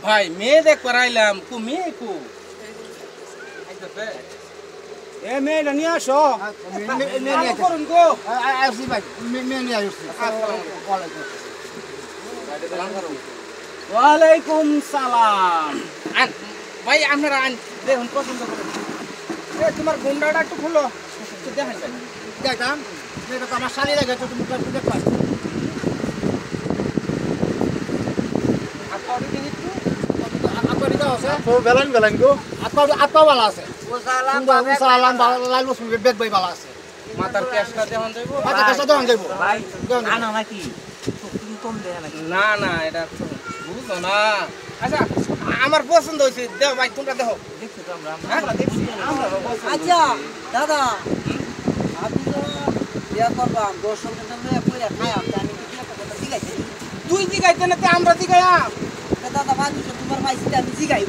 ভাই মেয়ে দেখ করাইলাম কু মেয়ে কু এ মেয়েটা নিয়ে আসো করুন গো আসি ভাই মেয়ে নিয়ে আসছি ওয়ালাইকুম সালাম ভাই আপনারা দেখুন পছন্দ করুন তোমার গুন্ডাটা একটু খুলো দেখেন ভাই দেখতাম মেয়েটা তো আমার শালি লাগে তো তুমি দেখতে বেলাইন গো আত্মা বালা আছে বেগ বাই বালা আছে মাথার ক্যাশটা দেখান দেবো মাথা কাছে দেখান দেবো ভাই আনা নাকি তুমি কম দেয়া নাকি না না এটা বুঝো না আচ্ছা আমার পছন্দ হয়েছে দেও ভাই তোমরা দেখো দেখছো তো আমরা দেখছি আচ্ছা দাদা আপনি তো বিয়া করবাম দর্শকের জন্য কইরা খাই আমি কি বিয়া করতে জিগাইছি তুই জিগাইতে না আমরা জিগাইয়াম দাদা বাজু তোমার ভাই সিটা আমি জিগাই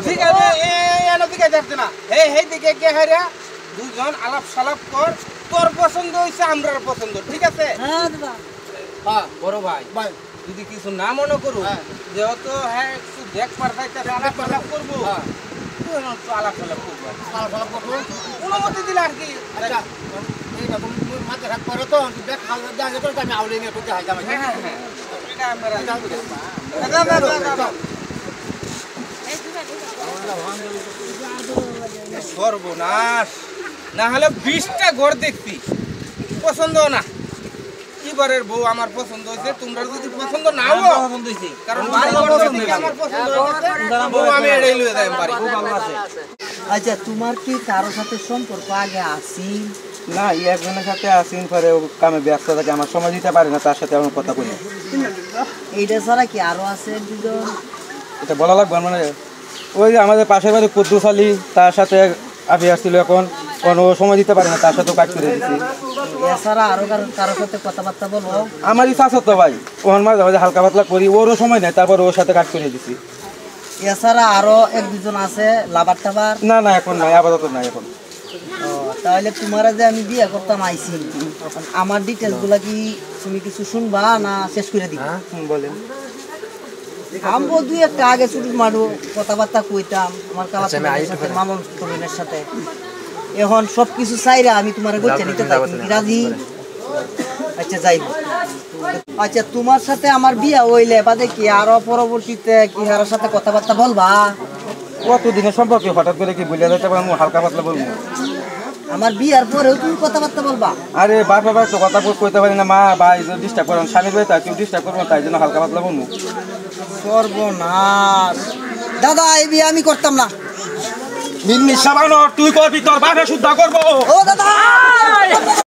জিগাইবে এনো জিগাই যাচ্ছে না হেই দিকে কে হারিয়া দুজন আলাপ সালাপ কর তোর পছন্দ হইছে আমরার পছন্দ ঠিক আছে হ্যাঁ দাদা হ্যাঁ বড় ভাই ভাই যদি কিছু না মনে করু যেহেতু হ্যাঁ একটু দেখ পারতাইতে আলাপ সালাপ করবো তুই একটু আলাপ সালাপ করবো অনুমতি দিলে আর কি আচ্ছা মাঝে রাত করে তো দেখ খাওয়া যায় তো আমি আউলে নিয়ে তোকে হাই যাবে হ্যাঁ এটা আমরা সর্বনাশ না হলে 20টা ঘর দেখছি পছন্দ না এবারের বউ আমার পছন্দ হয়েছে তোমরা যদি পছন্দ নাও পছন্দ হইছে কারণ বাড়ি ঘর দেখে আমার পছন্দ হয়েছে বউ আমি এড়াই লয়ে যাই বাড়ি খুব ভালো আছে আচ্ছা তোমার কি কারো সাথে সম্পর্ক আগে আছিল না এই একজনের সাথে আসিন পরে ও কামে ব্যস্ত থাকে আমার সময় দিতে পারে না তার সাথে আমার কথা বলি এইটা ছাড়া কি আরো আছে দুজন এটা বলা লাগবে মানে ওই যে আমাদের পাশের বাড়ি কুদ্দুস আলী তার সাথে আবি আসছিল এখন ও সময় দিতে পারে না তার সাথেও কাজ করে দিচ্ছি এছাড়া আরো কারোর সাথে কথাবার্তা বলো আমার ইচ্ছা আছে তো ভাই ওর মাঝে মাঝে হালকা পাতলা করি ওরও সময় নেই তারপর ওর সাথে কাজ করে দিচ্ছি এছাড়া আরো এক দুজন আছে লাভার টাবার না না এখন নাই আপাতত নাই এখন তাহলে তোমার যে আমি বিয়ে করতাম আইছি আমার ডিটেলস গুলা কি তুমি কিছু শুনবা না শেষ করে দিবা বলেন আমবো দুই একটা আগে ছুটি মারু কথাবার্তা কইতাম আমার কাছে মামুন কবিনের সাথে এখন সবকিছু চাইরা আমি তোমার গোচ্ছে নিতে চাই তুমি কি রাজি আচ্ছা যাইব আচ্ছা তোমার সাথে আমার বিয়া হইলে বাদে কি আরো পরবর্তীতে কি কারোর সাথে কথাবার্তা বলবা কতদিনের সম্পর্কে হঠাৎ করে কি বলে যেতে পারবো হালকা পাতলা বলবো আমার বিয়ার পরেও তুমি কথাবার্তা বলবা আরে বাপ বাবা তো কথা কইতে পারি না মা ভাই ডিস্টার্ব করেন স্বামীর বাড়ি কেউ ডিস্টার্ব করবো তাই জন্য হালকা পাতলা বলবো সর্বনাশ দাদা এই বিয়ে আমি করতাম না মিনমিশ সাবানো তুই করবি তোর বাপে শুদ্ধ করবো ও দাদা